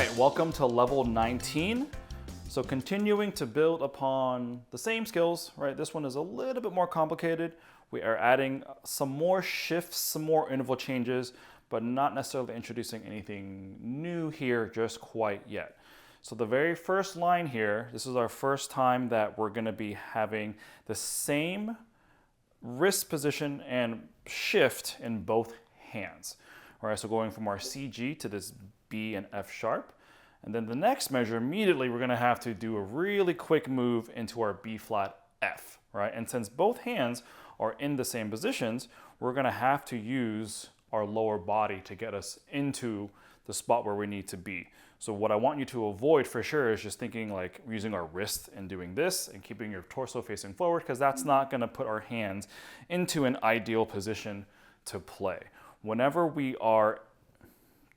right, welcome to level 19. So continuing to build upon the same skills, right? This one is a little bit more complicated. We are adding some more shifts, some more interval changes, but not necessarily introducing anything new here just quite yet. So the very first line here, this is our first time that we're gonna be having the same wrist position and shift in both hands. All right, so going from our CG to this B and F sharp. And then the next measure, immediately we're gonna have to do a really quick move into our B flat F, right? And since both hands are in the same positions, we're gonna have to use our lower body to get us into the spot where we need to be. So what I want you to avoid for sure is just thinking like using our wrist and doing this and keeping your torso facing forward, because that's not gonna put our hands into an ideal position to play. Whenever we are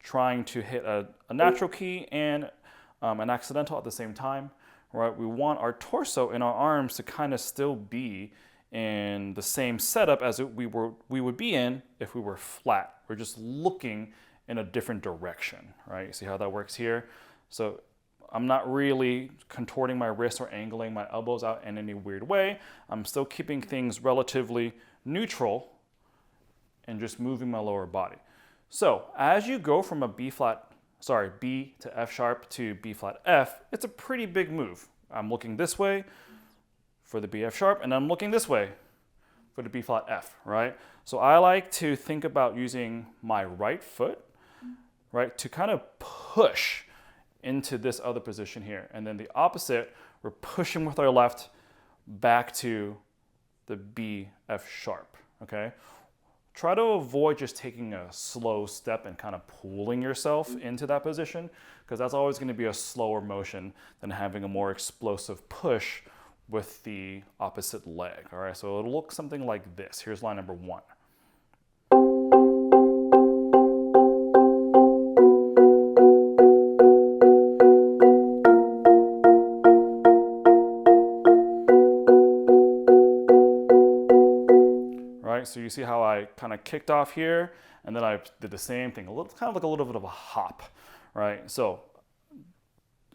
trying to hit a natural key and an accidental at the same time, right? We want our torso and our arms to kind of still be in the same setup as we would be in if we were flat. We're just looking in a different direction, right? See how that works here? So I'm not really contorting my wrists or angling my elbows out in any weird way. I'm still keeping things relatively neutral and just moving my lower body. So as you go from a B to F sharp to B flat F, it's a pretty big move. I'm looking this way for the B F sharp, and I'm looking this way for the B flat F, right? So I like to think about using my right foot, right, to kind of push into this other position here. And then the opposite, we're pushing with our left back to the B F sharp, okay? Try to avoid just taking a slow step and kind of pulling yourself into that position, because that's always going to be a slower motion than having a more explosive push with the opposite leg. All right, so it'll look something like this. Here's line number 1. So you see how I kind of kicked off here, and then I did the same thing, kind of like a little bit of a hop, right? So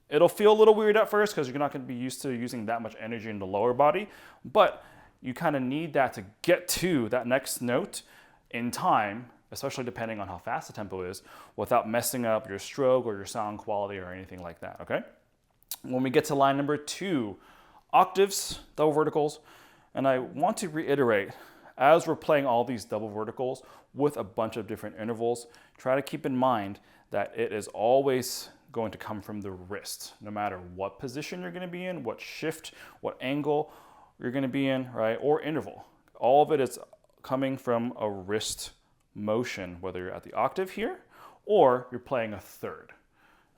it'll feel a little weird at first because you're not going to be used to using that much energy in the lower body, but you kind of need that to get to that next note in time, especially depending on how fast the tempo is, without messing up your stroke or your sound quality or anything like that, okay? When we get to line number 2, octaves, double verticals, and I want to reiterate, as we're playing all these double verticals with a bunch of different intervals, try to keep in mind that it is always going to come from the wrist, no matter what position you're going to be in, what shift, what angle you're going to be in, right? Or interval. All of it is coming from a wrist motion, whether you're at the octave here or you're playing a third,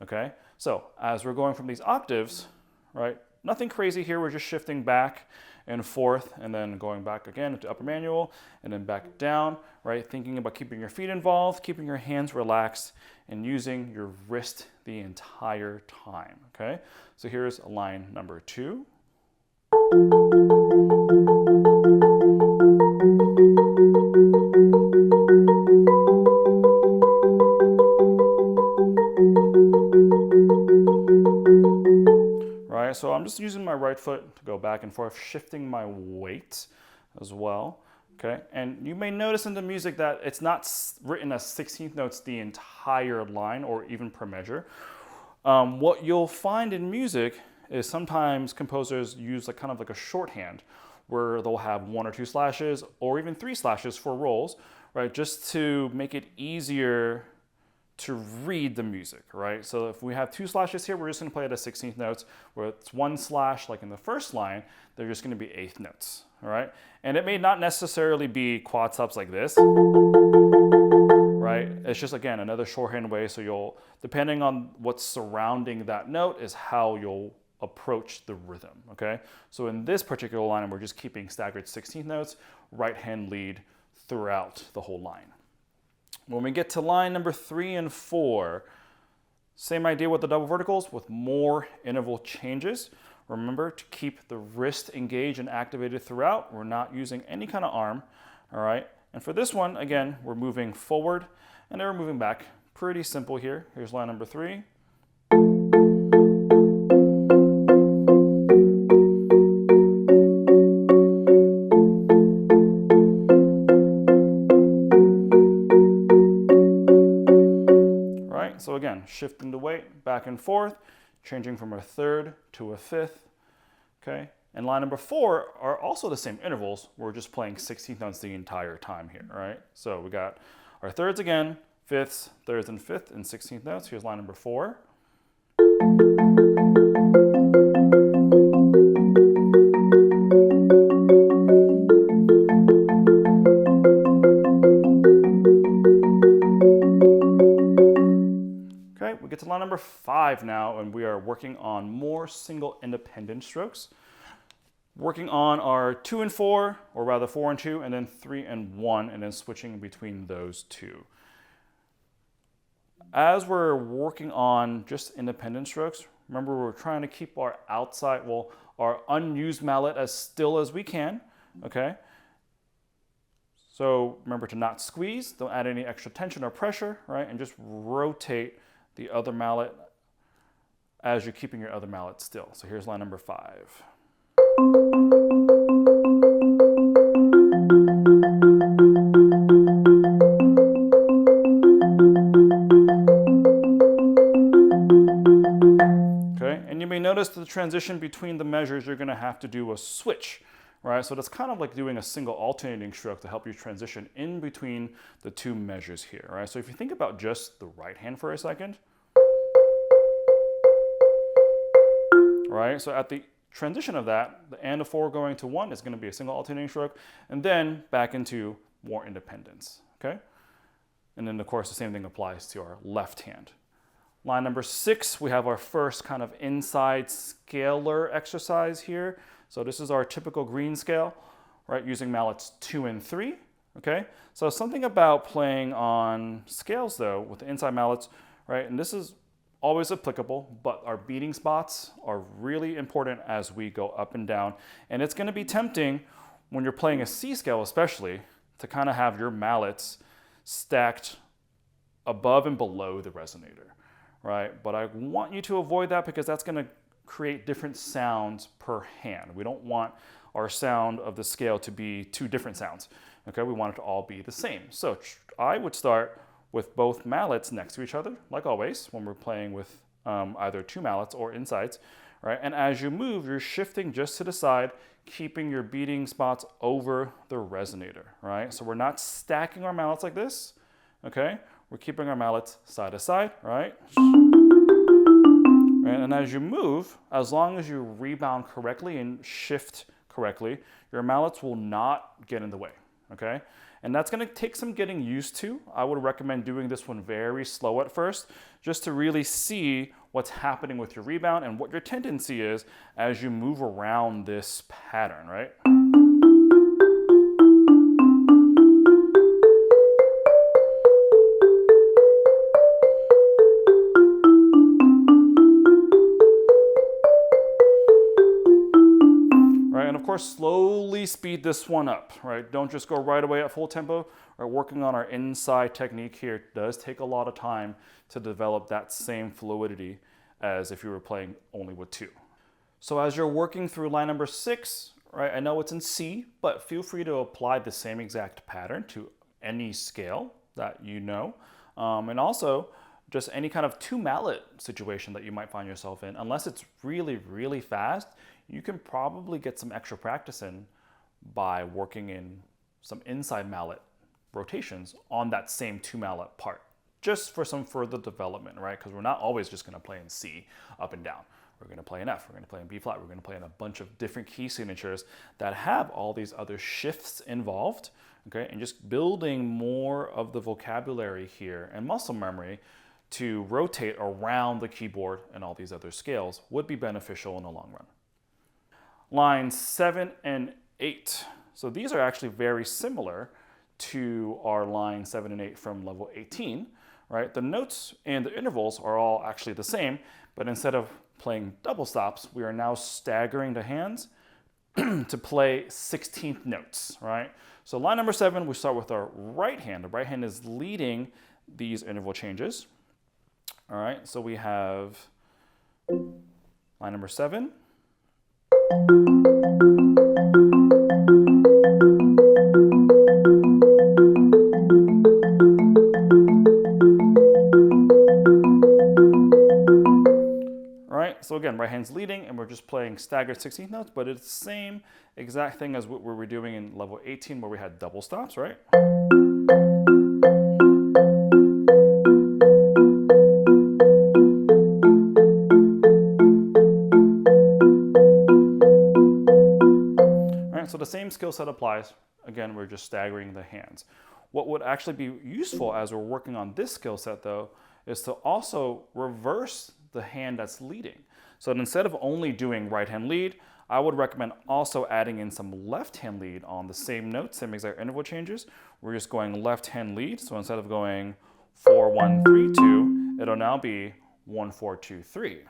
okay? So as we're going from these octaves, right? Nothing crazy here. We're just shifting back and forth and then going back again into upper manual and then back down, right? Thinking about keeping your feet involved, keeping your hands relaxed, and using your wrist the entire time, okay? So here's line number 2. So I'm just using my right foot to go back and forth, shifting my weight as well, okay? And you may notice in the music that it's not written as 16th notes the entire line or even per measure. What you'll find in music is sometimes composers use like kind of like a shorthand where they'll have 1 or 2 slashes or even 3 slashes for rolls, right? Just to make it easier to read the music, right? So if we have 2 slashes here, we're just gonna play it as 16th notes. Where it's 1 slash, like in the first line, they're just gonna be 8th notes, all right? And it may not necessarily be quad stops like this, right? It's just, again, another shorthand way, so you'll, depending on what's surrounding that note is how you'll approach the rhythm, okay? So in this particular line, we're just keeping staggered 16th notes, right hand lead throughout the whole line. When we get to line number 3 and 4, same idea with the double verticals with more interval changes. Remember to keep the wrist engaged and activated throughout. We're not using any kind of arm, all right? And for this one, again, we're moving forward and then we're moving back. Pretty simple here. Here's line number 3. right? So again, shifting the weight back and forth, changing from a third to a fifth, okay? And line number 4 are also the same intervals. We're just playing 16th notes the entire time here, right? So we got our thirds again, fifths, thirds and fifth, and 16th notes. Here's line number 4. Okay, we get to line number 5 now, and we are working on more single independent strokes. Working on our 2 and 4, or rather 4 and 2, and then 3 and 1, and then switching between those two. As we're working on just independent strokes, remember we're trying to keep our outside, well, our unused mallet as still as we can, okay? So remember to not squeeze, don't add any extra tension or pressure, right? And just rotate the other mallet as you're keeping your other mallet still. So here's line number 5. Okay, and you may notice the transition between the measures, you're gonna have to do a switch, right? So that's kind of like doing a single alternating stroke to help you transition in between the two measures here, right? So if you think about just the right hand for a second, right? So at the transition of that, the and of 4 going to 1 is going to be a single alternating stroke, and then back into more independence, okay? And then of course the same thing applies to our left hand. Line number 6, we have our first kind of inside scalar exercise here. So this is our typical green scale, right? Using mallets 2 and 3, okay? So something about playing on scales though, with the inside mallets, right? And this is always applicable, but our beating spots are really important as we go up and down. And it's gonna be tempting when you're playing a C scale especially to kind of have your mallets stacked above and below the resonator, right? But I want you to avoid that because that's gonna create different sounds per hand. We don't want our sound of the scale to be 2 different sounds, okay? We want it to all be the same. So I would start with both mallets next to each other, like always, when we're playing with either 2 mallets or insides, right? And as you move, you're shifting just to the side, keeping your beating spots over the resonator, right? So we're not stacking our mallets like this, okay? We're keeping our mallets side to side, right? And as you move, as long as you rebound correctly and shift correctly, your mallets will not get in the way, okay? And that's gonna take some getting used to. I would recommend doing this one very slow at first, just to really see what's happening with your rebound and what your tendency is as you move around this pattern, right? And of course, slowly speed this one up, right? Don't just go right away at full tempo. Right? Working on our inside technique here does take a lot of time to develop that same fluidity as if you were playing only with 2. So as you're working through line number 6, right? I know it's in C, but feel free to apply the same exact pattern to any scale that you know. And also, just any kind of 2 mallet situation that you might find yourself in, unless it's really, really fast, you can probably get some extra practice in by working in some inside mallet rotations on that same 2 mallet part, just for some further development, right? Because we're not always just gonna play in C up and down. We're gonna play in F, we're gonna play in B flat, we're gonna play in a bunch of different key signatures that have all these other shifts involved, okay? And just building more of the vocabulary here and muscle memory to rotate around the keyboard and all these other scales would be beneficial in the long run. Lines 7 and 8. So these are actually very similar to our line 7 and 8 from level 18, right? The notes and the intervals are all actually the same, but instead of playing double stops, we are now staggering the hands to play 16th notes, right? So line number 7, we start with our right hand. The right hand is leading these interval changes. All right, so we have line number 7. again, right hand's leading and we're just playing staggered 16th notes, but it's the same exact thing as what we were doing in level 18 where we had double stops, right? All right, so the same skill set applies. Again, we're just staggering the hands. What would actually be useful as we're working on this skill set though, is to also reverse the hand that's leading. So instead of only doing right hand lead, I would recommend also adding in some left hand lead on the same note, same exact interval changes. We're just going left hand lead. So instead of going 4, 1, 3, 2, it'll now be 1, 4, 2, 3.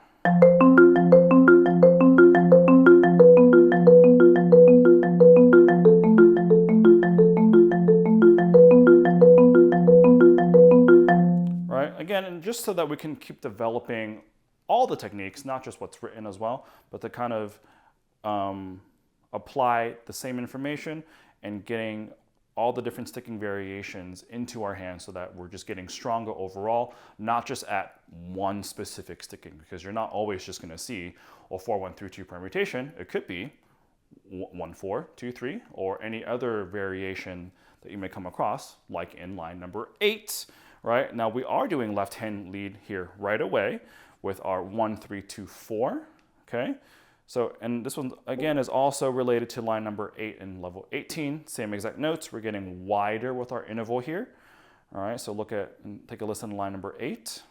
Again, and just so that we can keep developing all the techniques, not just what's written as well, but to kind of apply the same information and getting all the different sticking variations into our hands so that we're just getting stronger overall, not just at one specific sticking, because you're not always just going to see a 4-1-3-2 permutation. It could be 1-4-2-3 or any other variation that you may come across, like in line number 8. Right, now we are doing left hand lead here right away with our 1-3-2-4, okay? So, and this one again is also related to line number 8 in level 18, same exact notes. We're getting wider with our interval here. All right, so look at and take a listen to line number 8.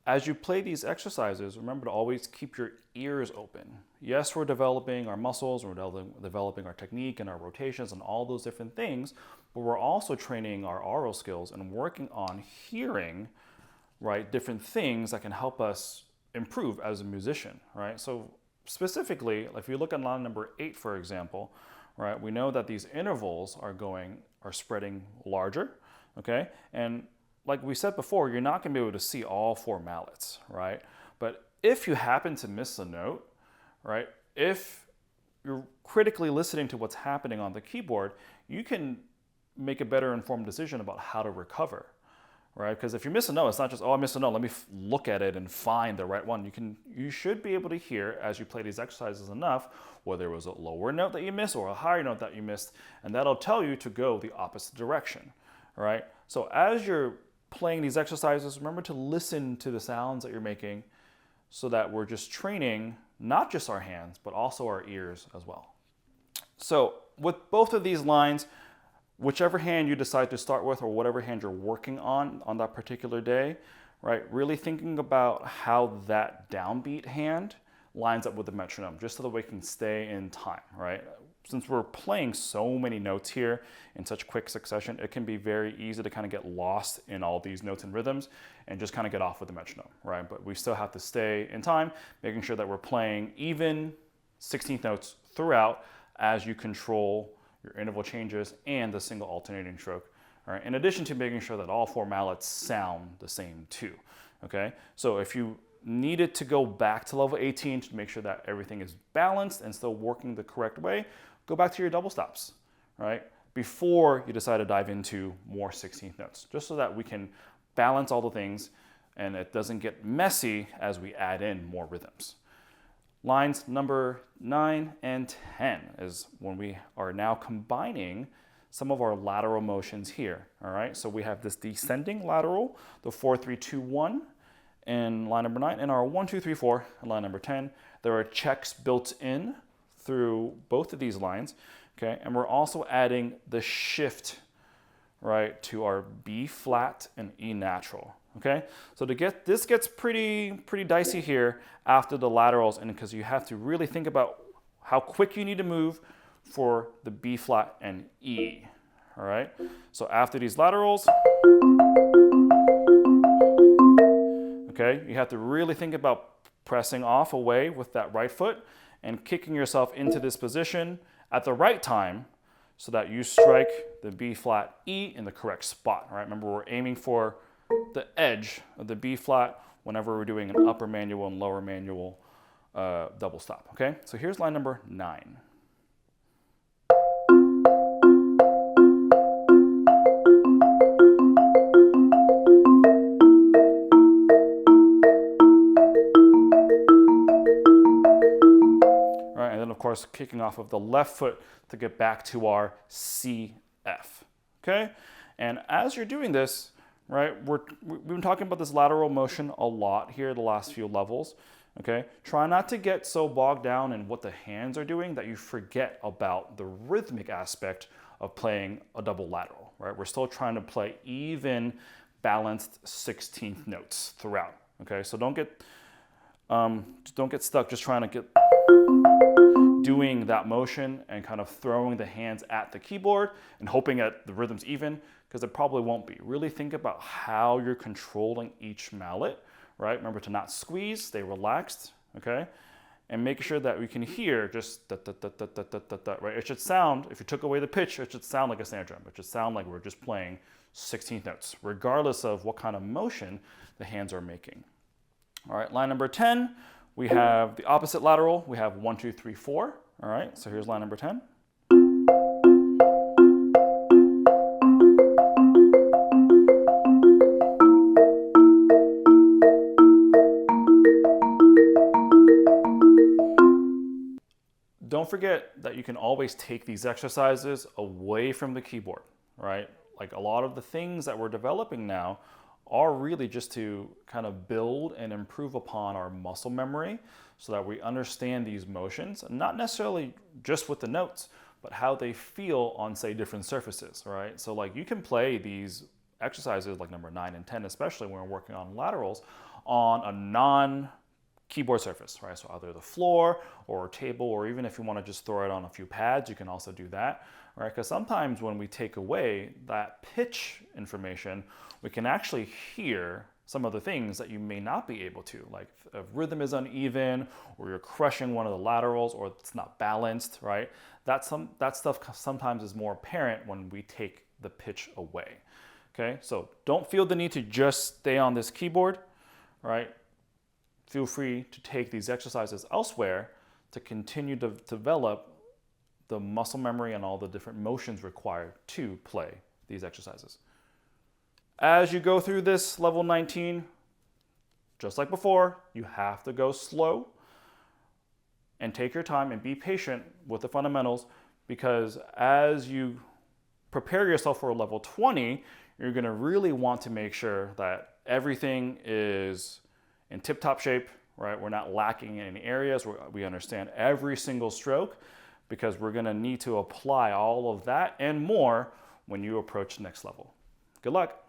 As you play these exercises, remember to always keep your ears open. Yes, we're developing our muscles, we're developing our technique and our rotations and all those different things, but we're also training our oral skills and working on hearing, right, different things that can help us improve as a musician, right? So specifically, if you look at line number 8, for example, right, we know that these intervals are spreading larger, okay? And like we said before, you're not going to be able to see all 4 mallets, right? But if you happen to miss a note, right, if you're critically listening to what's happening on the keyboard, you can make a better informed decision about how to recover, right? Because if you miss a note, it's not just, oh, I missed a note, let me look at it and find the right one. You should be able to hear as you play these exercises enough whether it was a lower note that you missed or a higher note that you missed, and that'll tell you to go the opposite direction, right? So as you're playing these exercises, remember to listen to the sounds that you're making so that we're just training not just our hands, but also our ears as well. So with both of these lines, whichever hand you decide to start with or whatever hand you're working on that particular day, right, really thinking about how that downbeat hand lines up with the metronome, just so that we can stay in time, right? Since we're playing so many notes here in such quick succession, it can be very easy to kind of get lost in all these notes and rhythms and just kind of get off with the metronome, right? But we still have to stay in time, making sure that we're playing even 16th notes throughout as you control your interval changes and the single alternating stroke, all right? In addition to making sure that all 4 mallets sound the same too, okay? So if you needed to go back to level 18 to make sure that everything is balanced and still working the correct way, go back to your double stops, right? Before you decide to dive into more 16th notes, just so that we can balance all the things and it doesn't get messy as we add in more rhythms. Lines number 9 and 10 is when we are now combining some of our lateral motions here, all right? So we have this descending lateral, the 4-3-2-1 in line number 9, and our 1-2-3-4 in line number 10. There are checks built in through both of these lines, okay? And we're also adding the shift, right, to our B flat and E natural, okay? So this gets pretty dicey here after the laterals, and because you have to really think about how quick you need to move for the B flat and E, all right? So after these laterals, okay, you have to really think about pressing off away with that right foot and kicking yourself into this position at the right time so that you strike the B flat E in the correct spot, all right? Remember, we're aiming for the edge of the B flat whenever we're doing an upper manual and lower manual double stop, okay? So here's line number 9. All right, and then of course, kicking off of the left foot to get back to our C, F, okay? And as you're doing this, right, we've been talking about this lateral motion a lot here the last few levels, okay? Try not to get so bogged down in what the hands are doing that you forget about the rhythmic aspect of playing a double lateral, right? We're still trying to play even, balanced 16th notes throughout, okay? So don't get stuck just trying to get doing that motion and kind of throwing the hands at the keyboard and hoping that the rhythm's even, because it probably won't be. Really think about how you're controlling each mallet, right? Remember to not squeeze, stay relaxed, okay? And make sure that we can hear just da, da, da, da, da, da, da, da, right? It should sound, if you took away the pitch, it should sound like a snare drum. It should sound like we're just playing 16th notes, regardless of what kind of motion the hands are making. All right, line number 10, we have the opposite lateral. We have 1, 2, 3, 4. All right, so here's line number 10. Don't forget that you can always take these exercises away from the keyboard, right? Like a lot of the things that we're developing now are really just to kind of build and improve upon our muscle memory so that we understand these motions, not necessarily just with the notes, but how they feel on, say, different surfaces, right? So like you can play these exercises like number 9 and 10, especially when we're working on laterals, on a non-keyboard surface, right? So either the floor or a table, or even if you want to just throw it on a few pads, you can also do that, right? Because sometimes when we take away that pitch information, we can actually hear some of the things that you may not be able to, like if rhythm is uneven, or you're crushing one of the laterals, or it's not balanced, right? That stuff sometimes is more apparent when we take the pitch away, okay? So don't feel the need to just stay on this keyboard, right? Feel free to take these exercises elsewhere to continue to develop the muscle memory and all the different motions required to play these exercises. As you go through this level 19, just like before, you have to go slow and take your time and be patient with the fundamentals, because as you prepare yourself for a level 20, you're going to really want to make sure that everything is in tip-top shape, right? We're not lacking in any areas. We understand every single stroke, because we're going to need to apply all of that and more when you approach the next level. Good luck.